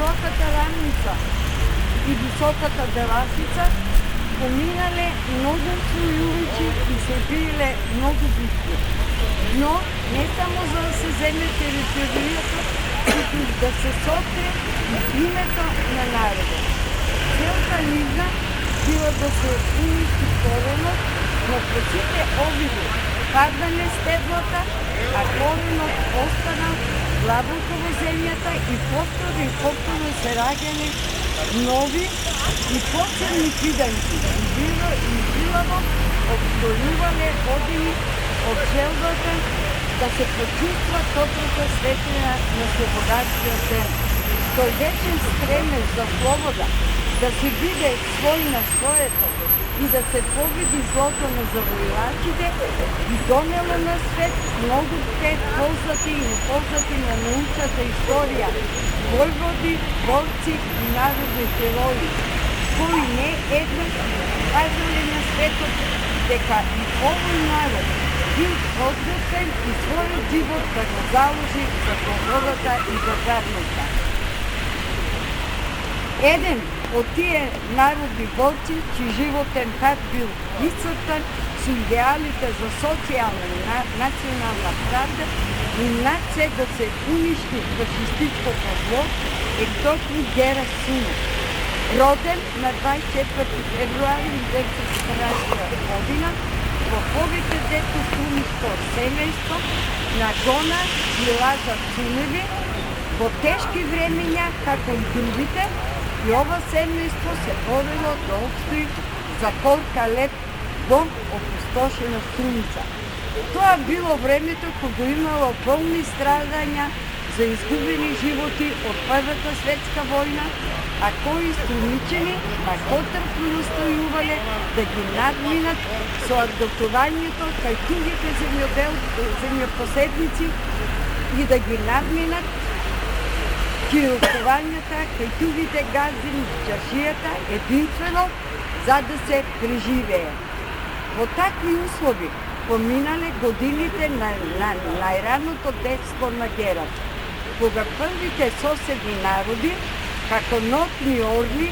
широката рамница и високата девасица поминале многу војувачи и се биле многу битки. Но не само за да се земе територијата, туку да се сотре името на народот. Целта нивна била да се уништи коренот, но по сите обиди паднале стеблата, а коренот останал длабоко во земјата и повторно се раѓале нови и посебни киданци. И билаво обстојувале години од желбата да се почувства топлата светлина на слободачкиот ден. Тој вечен стремеж за слобода, да се биде свој на своето и да се победи злото на завојувачите, ги донело на свет многу познати и непознати на научната историја, војводи, борци и народни герои, кои не еднаш кажале на светот дека и овој народ бил подготвен и својот живот да го заложи за слободата и државноста. Еден од тие народни борци, чиј животен пат бил исцртан со идеалите за социјална и национална правда и над се да се уништи фашистичкото зло, е токму Гера Симов. Роден на 24 февруари 1914 година во повеќе детско семејство на Гона и Лазар Цуневи, во тешки времења како и другите, и ова семејство се борело да обстои за колка лет во опустошена Струница. Тоа било времето кога имало болни страдања за изгубени животи од Првата светска војна, а кои струничени накотрпно настојувале да ги надминат со адаптувањето кај туѓите земјопоседници и да ги надминат кирокувањата кај туѓите газди чашијата единствено за да се преживее. Во такви услови поминале годините на најраното детство на Гера, кога првите соседни народи, како нотни орли,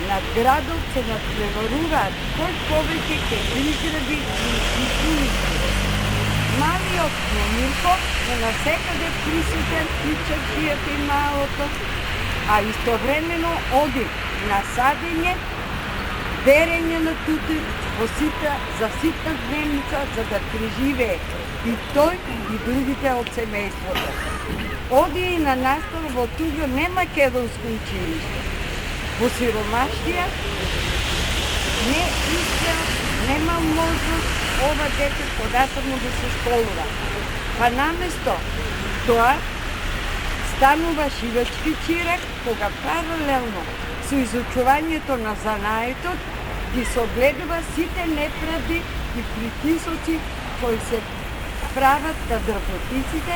над градот се надпреваруваат кој повеќе ќе изгради и уништи. Малиот Немирко е насекаде присутен и чаршијата и малото, а истовремено оди на садење, берење на тути за ситна дневница за да преживее и тој и другите од семејството. Оди и на настава во туѓо немакедонско училиште. Во сиромаштија не искал, нема можност ова дете податално да се школува. Па наместо тоа станува шивачки чирак, кога паралелно со изучувањето на занаетот ги согледува сите неправди и притисоци кои се прават над работниците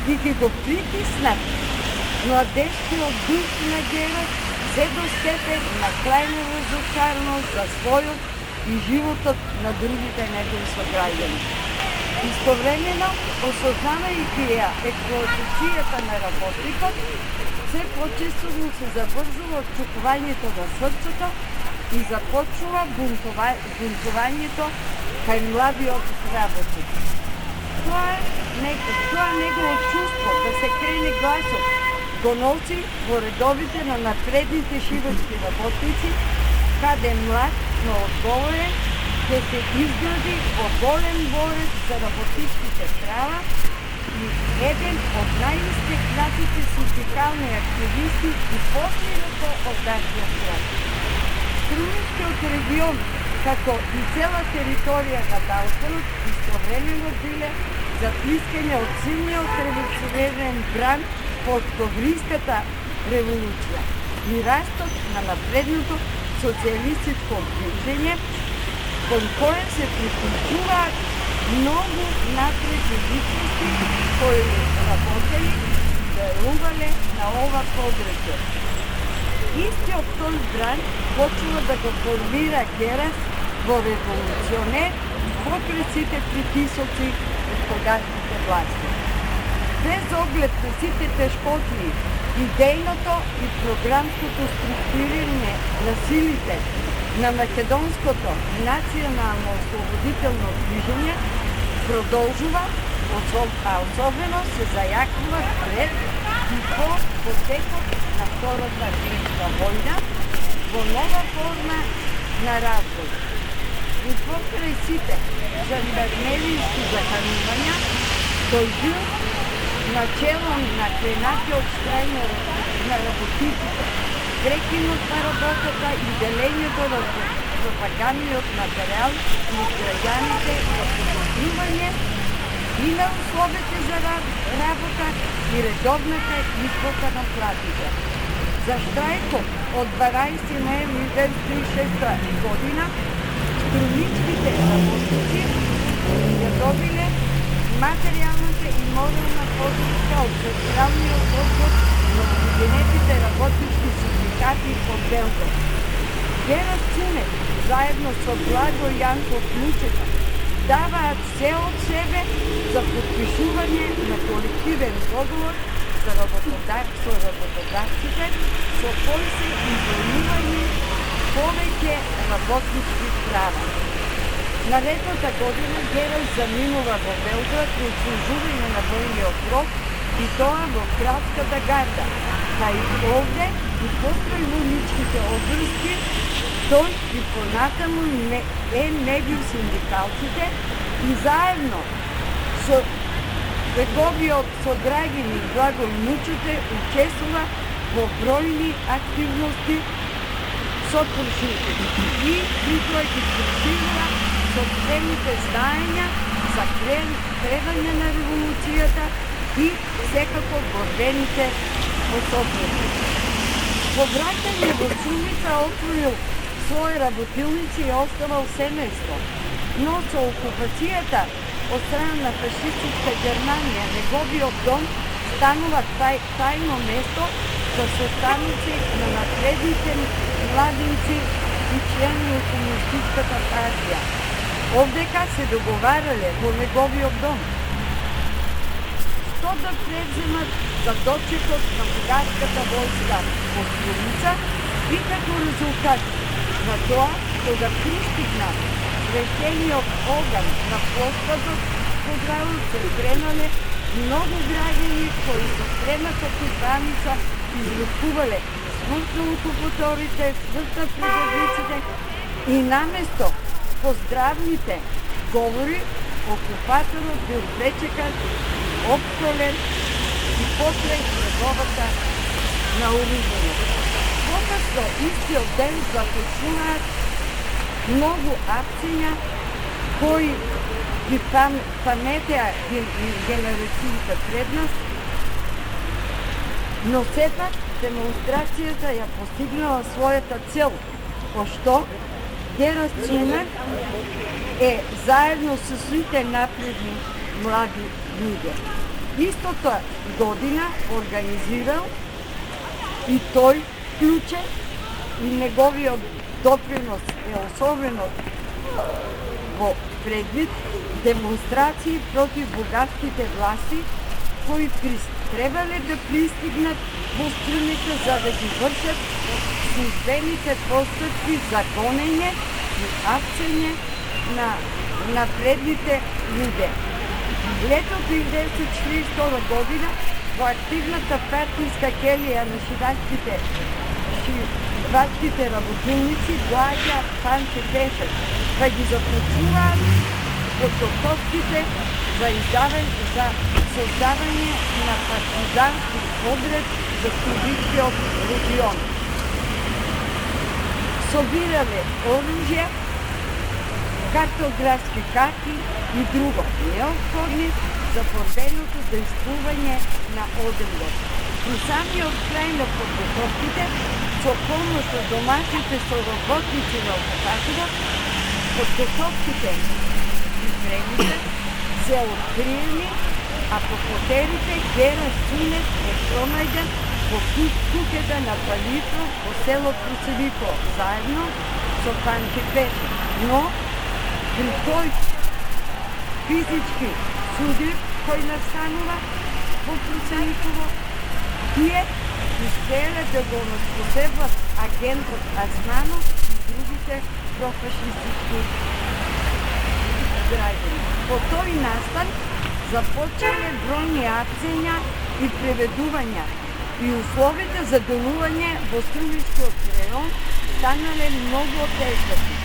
и ги го притиснат. Младежкиот дух на Гера се до степен на крајна разочараност за својот и животот на другите негови сограѓани. Истовремено, осознавајќи ја експлоатацијата на работникот, се почесто му се забрзува отчукувањето на срцето и започнува бунтувањето кај младиот работник. Тоа негово чувство да се крене гласот го носи во редовите на напредните шивачки работници, каде млад, но одговорен, ќе се изгради оголем борец за работничките права и еден од најистекнатите синдикални активисти и последното од нашиот град. Струминскиот регион, како и цела територија на Балканот, истовремено биле затискање од силниот револуционерен бран по Октомвриската револуција и растот на напредното социјалистичко движење, кон кое се приклучуваат многу напредни личности кои работели и верувале на ова подрече. Истиот тој бран почнува да го формира Гера во револуционер покрај сите притисоци од тогашните власти. Без оглед на сите тешкоти и идејното и програмското структурирање на силите на македонското национално ослободително движење продолжува, а особено се зајакнува пред и по потекот на Втората светска војна во нова форма на развој. И покрај сите жандармеријски захранувања, тој бил начелом на кренатиот штрајнер на работниците, прекинот на работата и делењето на пропагандниот материјал на граѓаните за подобрување и на условите за работа и редовната исплата на платите. За штрајкот од 12 ноември 1936 година струмичките работници ја добиле материјалната и морална поддршка од Централниот одбор на Обединетите работнички синдикати од Белград. Гера Цунев, заедно со Благо Јанков Лучета, даваат се од себе за подпишување на колективен договор со работодавците, со кој се изборување повеќе работнички права. Наредната година Гера заминува во Белград при отслужување на војниот рок и тоа во кралската гарда, па и овде и покрај војничките обврски, тој и понатаму меѓу синдикалците и заедно со неговиот сограѓани Благо Лучете учествува во бројни активности со прошутите и притоа ги проширува собствените знаења за кревање на револуцијата и секако борбените способности. По враќање во Сумица отворил своји работилници и оставал семејство, но со окупацијата од страна на фашистичка Германија неговиот дом станува тајно место за состаници на напредните младинци и члени од комунистичката партија. Овдека се договарале во неговиот дом што да преземат за дочекот на бугарската војска од Сумица и како резултат на тоа, кога пристигна свеќениот оган на площадот, подравот се кренале многу граѓани кои со стремата купаница излекувале смртно окупаторите, смртно призовниците и наместо поздравните говори, окупаторот бил пречекан, обстрелен и покрај неговата на оружјето. Покасно истиот ден започнуваат многу акциња кои ги паметеа генерациите пред нас, но сепак демонстрацијата ја постигнала својата цел, пошто Гера Цунев е заедно со сите напредни млади луѓе. Истата година организирал и тој вклучен и неговиот допринос е особено во предвид демонстрации против бугарските власти кои требале да пристигнат во Струмица за да ги вршат службените постапки за гонење и апсење на напредните луѓе. Летото 1942 година во активната партиска келија на шивачките работилници доаѓа Панче Пешев, па ги започнуваат подготовките за создавање на партизански подред за Струмичкиот регион. Собирале оружје, картографски карти и друго неопходни за борбеното действување на одемот. При самиот крај на подготовките, со помош на домашните соработници на окупаторот, подготовките и времите се откриени, а по потерите Гера Цунев е пронајден во куќата на Палитро во село Просевико, заедно со Панче Пешев. Но при тој физички судир кој настанува во Просевиково, тие успееле да го наспосебват агентот Османов и другите профашистички граѓани. По тој настан започнале бројни апсења и преведувања и условите за делување во Струмискиот район станале многу отежнати.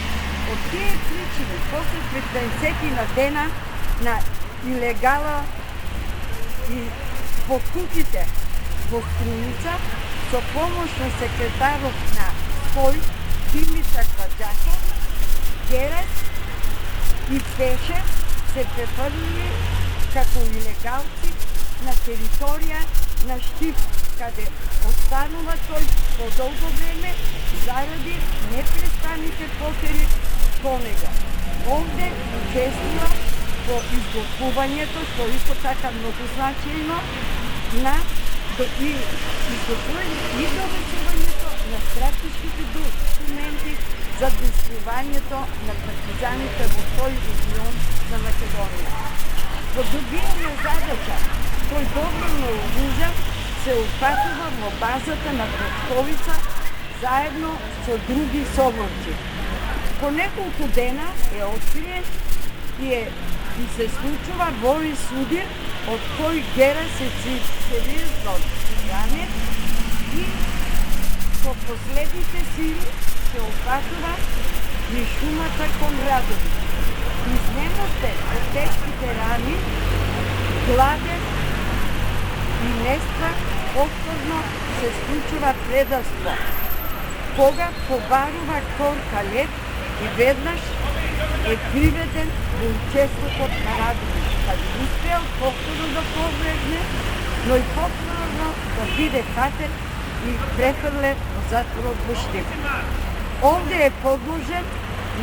Од тие причини, после 15 дена на илегала и покупите во Струница, со помош на секретарот на СПОЈ Димитар Баџаков, Герес и Пешев се префрлили како илегалци на територија на Штип, каде останува тој по долго време заради непрестаните потери по него. Овде учествува во изготвувањето, што исто така многу значајно, на изготвување и довесувањето на стратешките документи за действувањето на партизаните во тој регион на Македонија. Во добиена задача, тој добро наоружен се упатува во базата на Пресковица заедно со други соборци. По неколку дена е откриен и се случува вој судир, од кој Гера се сериозно ране и по последните сили се опатува низ шумата кон Радовиќ. Изнемостен од тешките рани, гладен и нестрах, повторно се случува предавство, кога побарува Корка Лев и веднаш е приведен во учеството на Радовиќ, каде успеал повторно да побегне, но и повторно да биде фатен и префрлен во затворот во Штип. Овде е подложен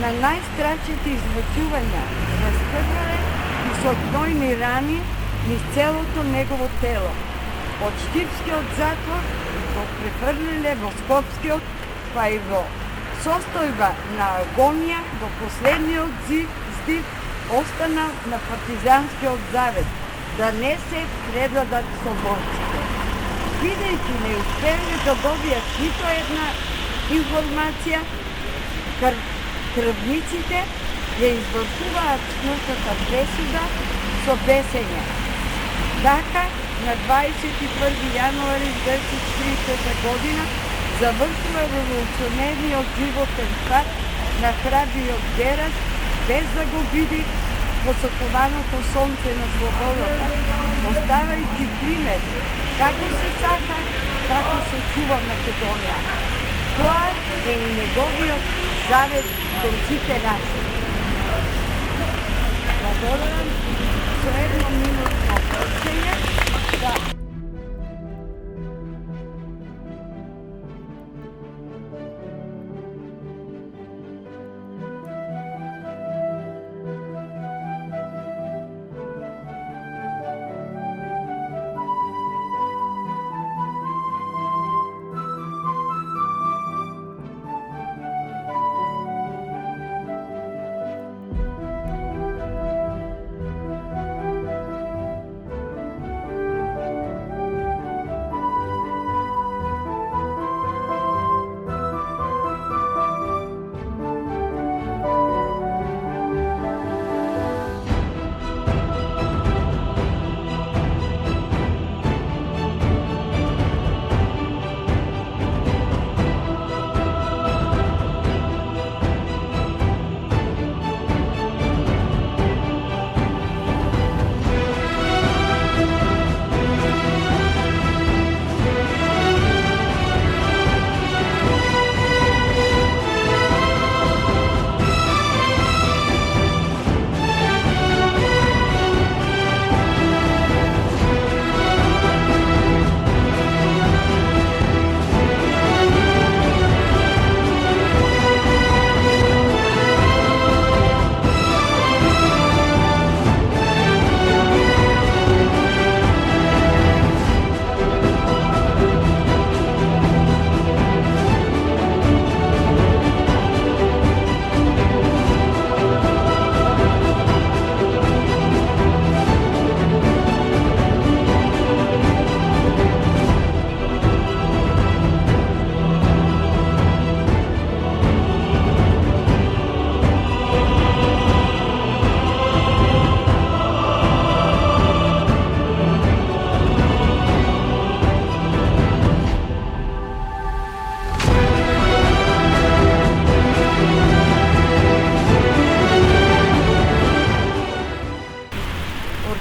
на најстрачните измачувања, раскрвален и со гнојни рани низ целото негово тело. Од Штипскиот затвор го префрлиле во Скопскиот, па и во состојба на агонија во последниот здив останал на партизанскиот завет, да не се предадат соборците. Бидејќи не успеале да добијат нито една информација, крвниците ја извршуваат смртната пресуда со бесење. Така, на 21 јануари 1940 година завршува револуционерниот животен пат на храбриот Герас, без да го види во сокованото сонце на слободата, оставајќи пример како се сака, како се чува Македонија. Тоа е и неговиот завет кон сите нас. Благодарам со едно минутно прочење да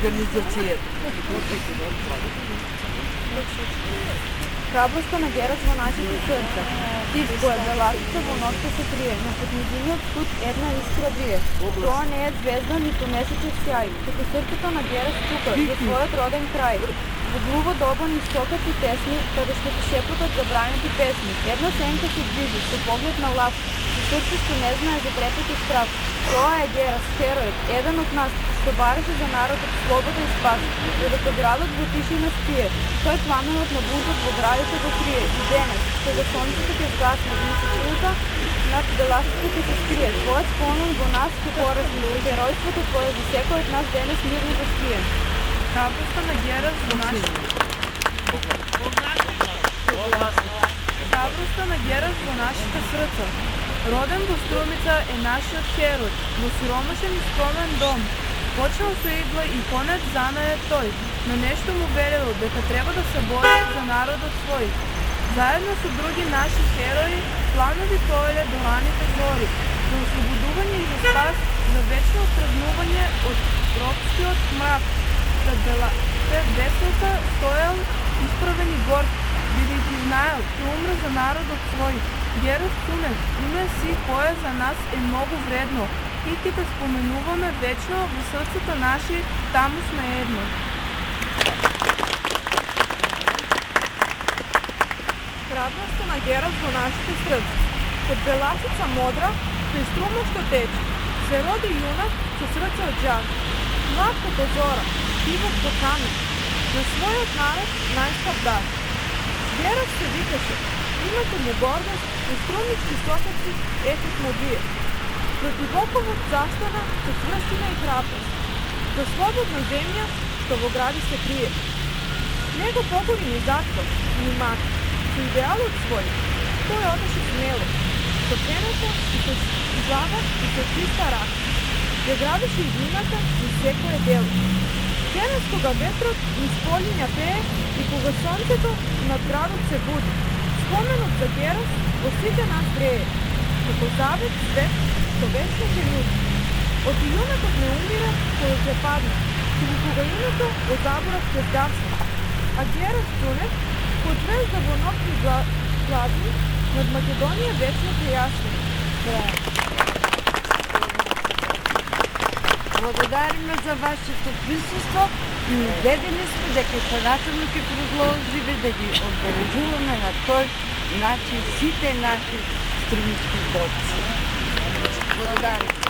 организацијата. Храброста на Герас во нашите срца. Тип кој беласица во ноќта се крие, но под нејзиниот студ една искра брие. Тоа не е звезда, ниту месечев сјај, туку срцето на Герас тука, за својот роден крај. Во глуво доба низ сокати тесни, каде што се шепотат забранети песни. Една сенка се движи, со поглед на лав, со срце што не знае за трепет и страх. Тоа е Герас, херојот, еден од нас, што бареше за народот слобода и спас, додека градот во тишина спие. Тој пламенот на бунтот во градите го крие. И денес, кога сонцето ќе згасне и месечината над беласите ќе се скрие. Твојот спомен во нас ќе поразни, херојството твое за секој од нас денес мирно го скрие. Храброста на Герас во нашите Храброста на Герас во нашите срца. Роден во Струмица е нашиот херој, во сиромашен и скромен дом. Почнал со игла и конец занае тој, но нешто му велело дека треба да се бори за народот свој. Заедно со други наши херои, планови тоеле до раните зори, за ослободување и за спас, за вечно отргнување од робскиот мрак. Пред веселка стоел исправен и горд, бидејќи знаел, ќе умре за народот свој. Герас Цунев, име си кое за нас е многу вредно, и ќе те споменуваме вечно во срцата наши, таму сме едно. Храброста на Герас во нашите срца. Код беласица модра, при струмот што тече, се роди јунак со срце од џак. Млад како зора, тивот по камен, на својот народ најскап дар. Герас се викаше, името му гордост, и струмички сокаци етик му бие. Против оковот застана со цврстина и храброст. За слободна земја, што во гради се крие. Него погори ни затвор, ни мак. Со идеалот свој, тој одеше смело. Со пената и со глава и со чиста рака. Ја градеше иднината и секое дело. Денес кога ветрот низ полиња пее и кога сонцето над градот се буди, споменот за Герас во сите нас грее, како завет свет што вечно ќе нуди. Оти јунакот не умира кога ќе падне, туку кога името во заборав ќе згасне. А Герас Цунев, кој звезда во ноќни гладни, над Македонија вечно ќе јасне. Благодариме за вашето присуство и убедени сме дека поначално ќе продолжиме да ги одбележуваме на тој начин сите наши струмички борци. Благодариме.